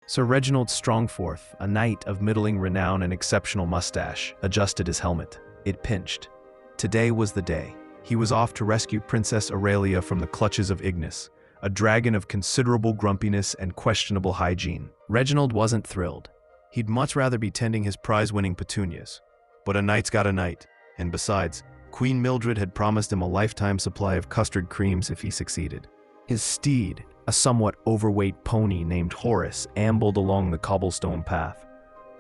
Sir Reginald Strongforth, a knight of middling renown and exceptional mustache, adjusted his helmet. It pinched. Today was the day. He was off to rescue Princess Aurelia from the clutches of Ignis, a dragon of considerable grumpiness and questionable hygiene. Reginald wasn't thrilled. He'd much rather be tending his prize-winning petunias. But a knight's got a knight, and besides, Queen Mildred had promised him a lifetime supply of custard creams if he succeeded. His steed, a somewhat overweight pony named Horace, ambled along the cobblestone path.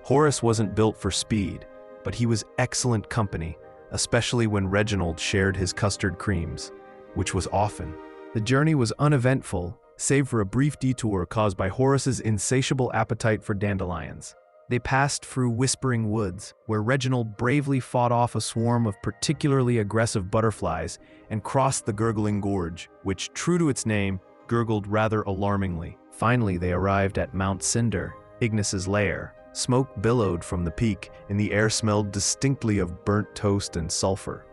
Horace wasn't built for speed, but he was excellent company, especially when Reginald shared his custard creams, which was often. The journey was uneventful, save for a brief detour caused by Horace's insatiable appetite for dandelions. They passed through whispering woods, where Reginald bravely fought off a swarm of particularly aggressive butterflies and crossed the gurgling gorge, which, true to its name, gurgled rather alarmingly. Finally, they arrived at Mount Cinder, Ignis's lair. Smoke billowed from the peak, and the air smelled distinctly of burnt toast and sulfur.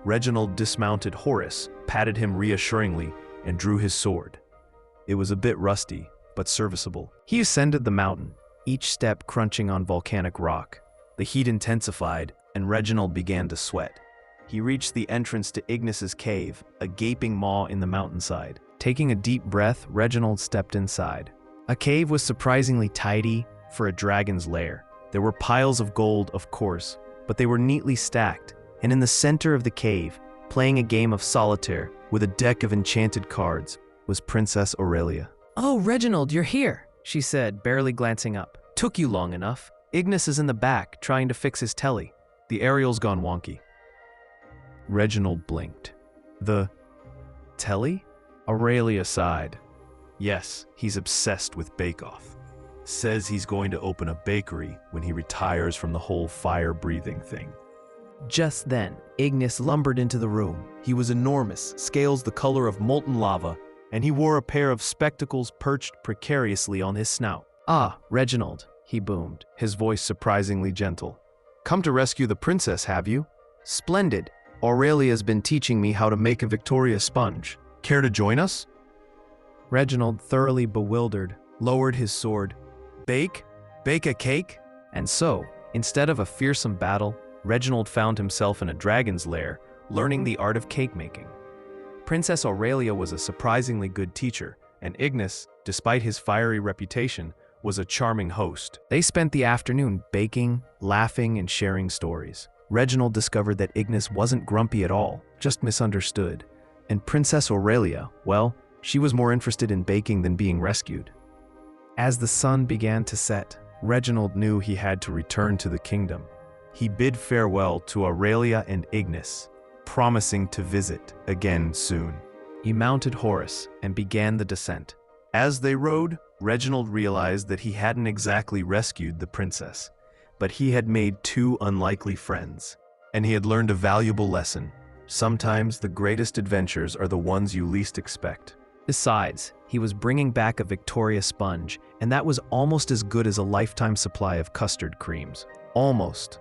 Reginald dismounted Horace, patted him reassuringly, and drew his sword. It was a bit rusty, but serviceable. He ascended the mountain, each step crunching on volcanic rock. The heat intensified, and Reginald began to sweat. He reached the entrance to Ignis's cave, a gaping maw in the mountainside. Taking a deep breath, Reginald stepped inside. A cave was surprisingly tidy for a dragon's lair. There were piles of gold, of course, but they were neatly stacked, and in the center of the cave, playing a game of solitaire with a deck of enchanted cards, was Princess Aurelia. "Oh, Reginald, you're here," she said, barely glancing up. "Took you long enough. Ignis is in the back, trying to fix his telly. The aerial's gone wonky." Reginald blinked. "The telly?" Aurelia sighed. "Yes, he's obsessed with bake-off. Says he's going to open a bakery when he retires from the whole fire-breathing thing." Just then, Ignis lumbered into the room. He was enormous, scales the color of molten lava, and he wore a pair of spectacles perched precariously on his snout. "Ah, Reginald," he boomed, his voice surprisingly gentle. "Come to rescue the princess, have you? Splendid. Aurelia's been teaching me how to make a Victoria sponge. Care to join us?" Reginald, thoroughly bewildered, lowered his sword. Bake? Bake a cake? And so, instead of a fearsome battle, Reginald found himself in a dragon's lair, learning the art of cake making. Princess Aurelia was a surprisingly good teacher, and Ignis, despite his fiery reputation, was a charming host. They spent the afternoon baking, laughing, and sharing stories. Reginald discovered that Ignis wasn't grumpy at all, just misunderstood. And Princess Aurelia, well, she was more interested in baking than being rescued. As the sun began to set, Reginald knew he had to return to the kingdom. He bid farewell to Aurelia and Ignis, promising to visit again soon. He mounted Horace and began the descent. As they rode, Reginald realized that he hadn't exactly rescued the princess, but he had made two unlikely friends, and he had learned a valuable lesson. Sometimes the greatest adventures are the ones you least expect. Besides, he was bringing back a Victoria sponge, and that was almost as good as a lifetime supply of custard creams. Almost.